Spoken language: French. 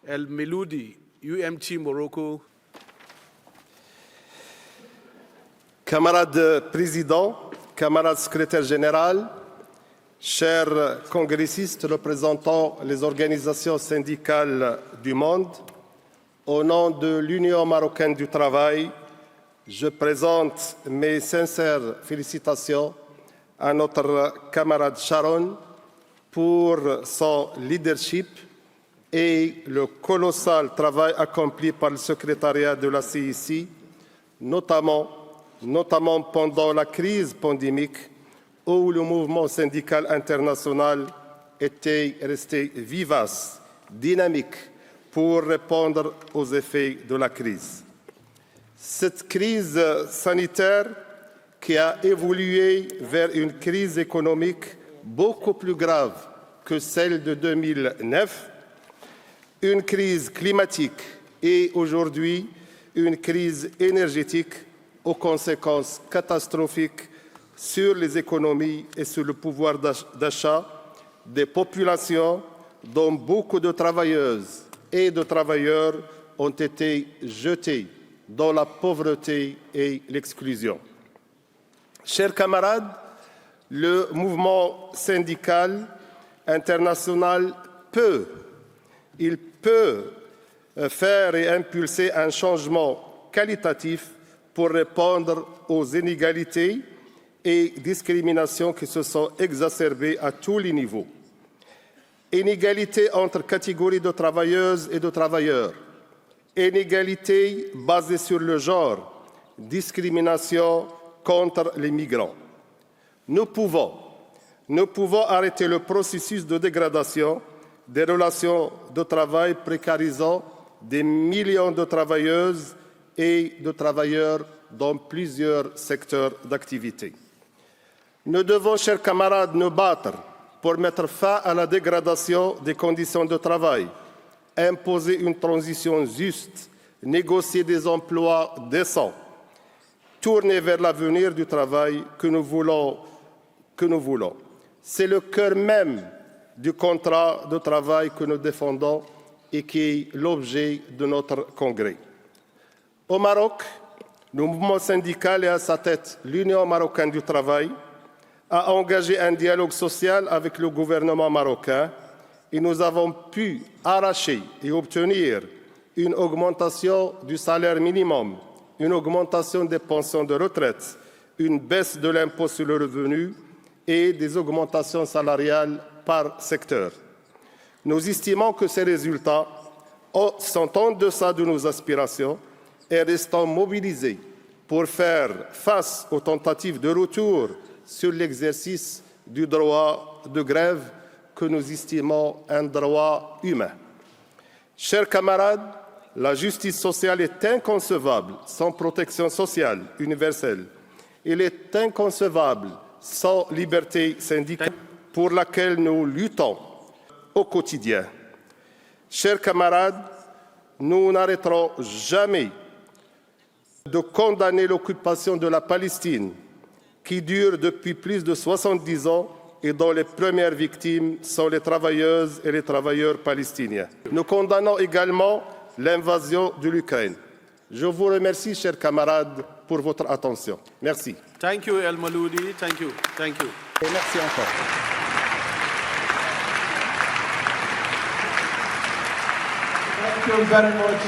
El Meloudi, UMT Morocco. Camarades présidents, camarades secrétaires généraux, chers congressistes représentant les organisations syndicales du monde, au nom de l'Union marocaine du travail, je présente mes sincères félicitations à notre camarade Sharon pour son leadership et le colossal travail accompli par le secrétariat de la CIC, notamment pendant la crise pandémique où le mouvement syndical international était resté vivace, dynamique pour répondre aux effets de la crise. Cette crise sanitaire qui a évolué vers une crise économique beaucoup plus grave que celle de 2009, une crise climatique et aujourd'hui une crise énergétique aux conséquences catastrophiques sur les économies et sur le pouvoir d'achat des populations dont beaucoup de travailleuses et de travailleurs ont été jetés dans la pauvreté et l'exclusion. Chers camarades, le mouvement syndical international peut faire et impulser un changement qualitatif pour répondre aux inégalités et discriminations qui se sont exacerbées à tous les niveaux. Inégalités entre catégories de travailleuses et de travailleurs, inégalités basées sur le genre, discrimination contre les migrants. Nous pouvons arrêter le processus de dégradation des relations de travail précarisant des millions de travailleuses et de travailleurs dans plusieurs secteurs d'activité. Nous devons, chers camarades, nous battre pour mettre fin à la dégradation des conditions de travail, imposer une transition juste, négocier des emplois décents, tourner vers l'avenir du travail que nous voulons. C'est le cœur même du contrat de travail que nous défendons et qui est l'objet de notre congrès. Au Maroc, le mouvement syndical et à sa tête l'Union marocaine du travail a engagé un dialogue social avec le gouvernement marocain et nous avons pu arracher et obtenir une augmentation du salaire minimum, une augmentation des pensions de retraite, une baisse de l'impôt sur le revenu et des augmentations salariales par secteur. Nous estimons que ces résultats sont en deçà de nos aspirations et restons mobilisés pour faire face aux tentatives de retour sur l'exercice du droit de grève que nous estimons un droit humain. Chers camarades, la justice sociale est inconcevable sans protection sociale universelle. Elle est inconcevable sans liberté syndicale pour laquelle nous luttons au quotidien. Chers camarades, nous n'arrêterons jamais de condamner l'occupation de la Palestine qui dure depuis plus de 70 ans et dont les premières victimes sont les travailleuses et les travailleurs palestiniens. Nous condamnons également l'invasion de l'Ukraine. Je vous remercie, chers camarades, pour votre attention. Merci. Thank you, El Meloudi. Thank you. Thank you. Et merci encore. Thank you very much.